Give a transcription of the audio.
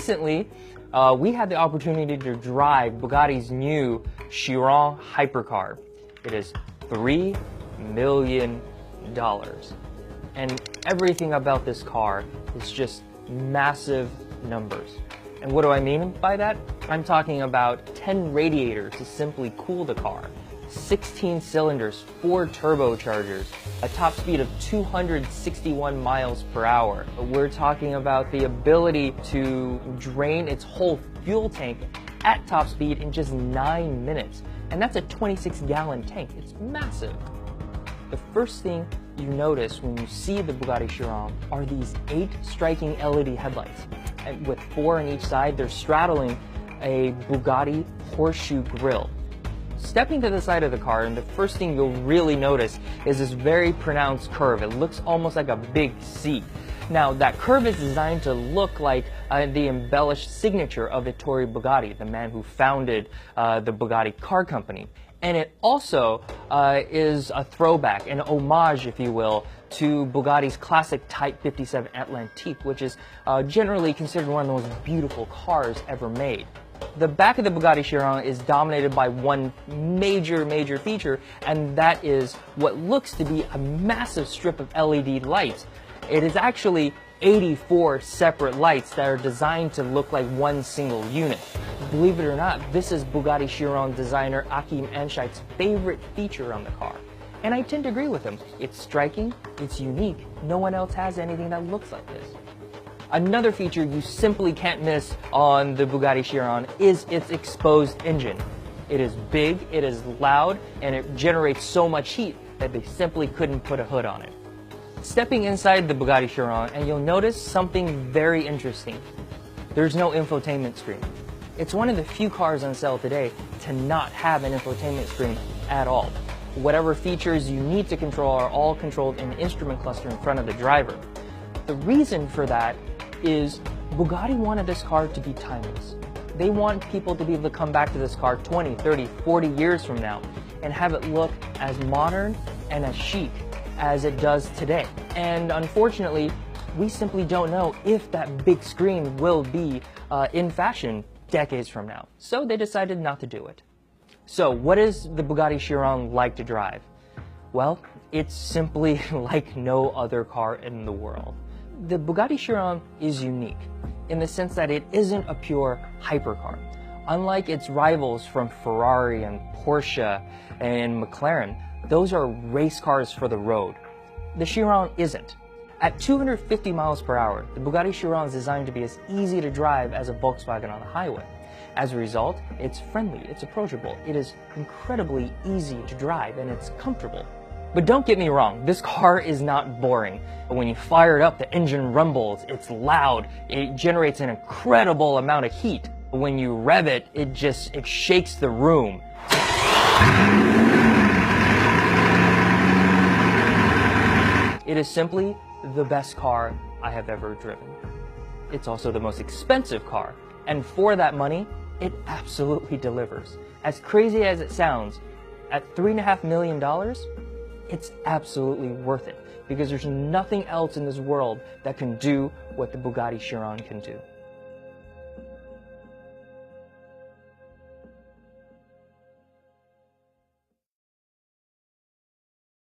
recently, we had the opportunity to drive Bugatti's new Chiron hypercar. It is $3 million. And everything about this car is just massive numbers. And what do I mean by that? I'm talking about 10 radiators to simply cool the car, 16 cylinders, 4 turbochargers, a top speed of 261 miles per hour. We're talking about the ability to drain its whole fuel tank at top speed in just 9 minutes. And that's a 26-gallon tank. It's massive. The first thing you notice when you see the Bugatti Chiron are these 8 striking LED headlights. And with 4 on each side, they're straddling a Bugatti horseshoe grille. Stepping to the side of the car, and the first thing you'll really notice is this very pronounced curve. It looks almost like a big C. Now, that curve is designed to look like the embellished signature of Ettore Bugatti, the man who founded the Bugatti car company. And it also is a throwback, an homage, if you will, to Bugatti's classic Type 57 Atlantique, which is generally considered one of the most beautiful cars ever made. The back of the Bugatti Chiron is dominated by one major feature, and that is what looks to be a massive strip of LED lights. It is actually 84 separate lights that are designed to look like one single unit. Believe it or not, this is Bugatti Chiron designer Achim Anscheid's favorite feature on the car. And I tend to agree with him. It's striking, it's unique, no one else has anything that looks like this. Another feature you simply can't miss on the Bugatti Chiron is its exposed engine. It is big, it is loud, and it generates so much heat that they simply couldn't put a hood on it. Stepping inside the Bugatti Chiron, and you'll notice something very interesting. There's no infotainment screen. It's one of the few cars on sale today to not have an infotainment screen at all. Whatever features you need to control are all controlled in the instrument cluster in front of the driver. The reason for that is Bugatti wanted this car to be timeless. They want people to be able to come back to this car 20, 30, 40 years from now and have it look as modern and as chic as it does today. And unfortunately, we simply don't know if that big screen will be in fashion decades from now. So they decided not to do it. So what is the Bugatti Chiron like to drive? Well, it's simply like no other car in the world. The Bugatti Chiron is unique in the sense that it isn't a pure hypercar. Unlike its rivals from Ferrari and Porsche and McLaren, those are race cars for the road. The Chiron isn't. At 250 miles per hour, the Bugatti Chiron is designed to be as easy to drive as a Volkswagen on the highway. As a result, it's friendly, it's approachable, it is incredibly easy to drive, and it's comfortable. But don't get me wrong, this car is not boring. When you fire it up, the engine rumbles, it's loud, it generates an incredible amount of heat. When you rev it, it shakes the room. It is simply the best car I have ever driven. It's also the most expensive car, and for that money, it absolutely delivers. As crazy as it sounds, at $3.5 million, it's absolutely worth it because there's nothing else in this world that can do what the Bugatti Chiron can do.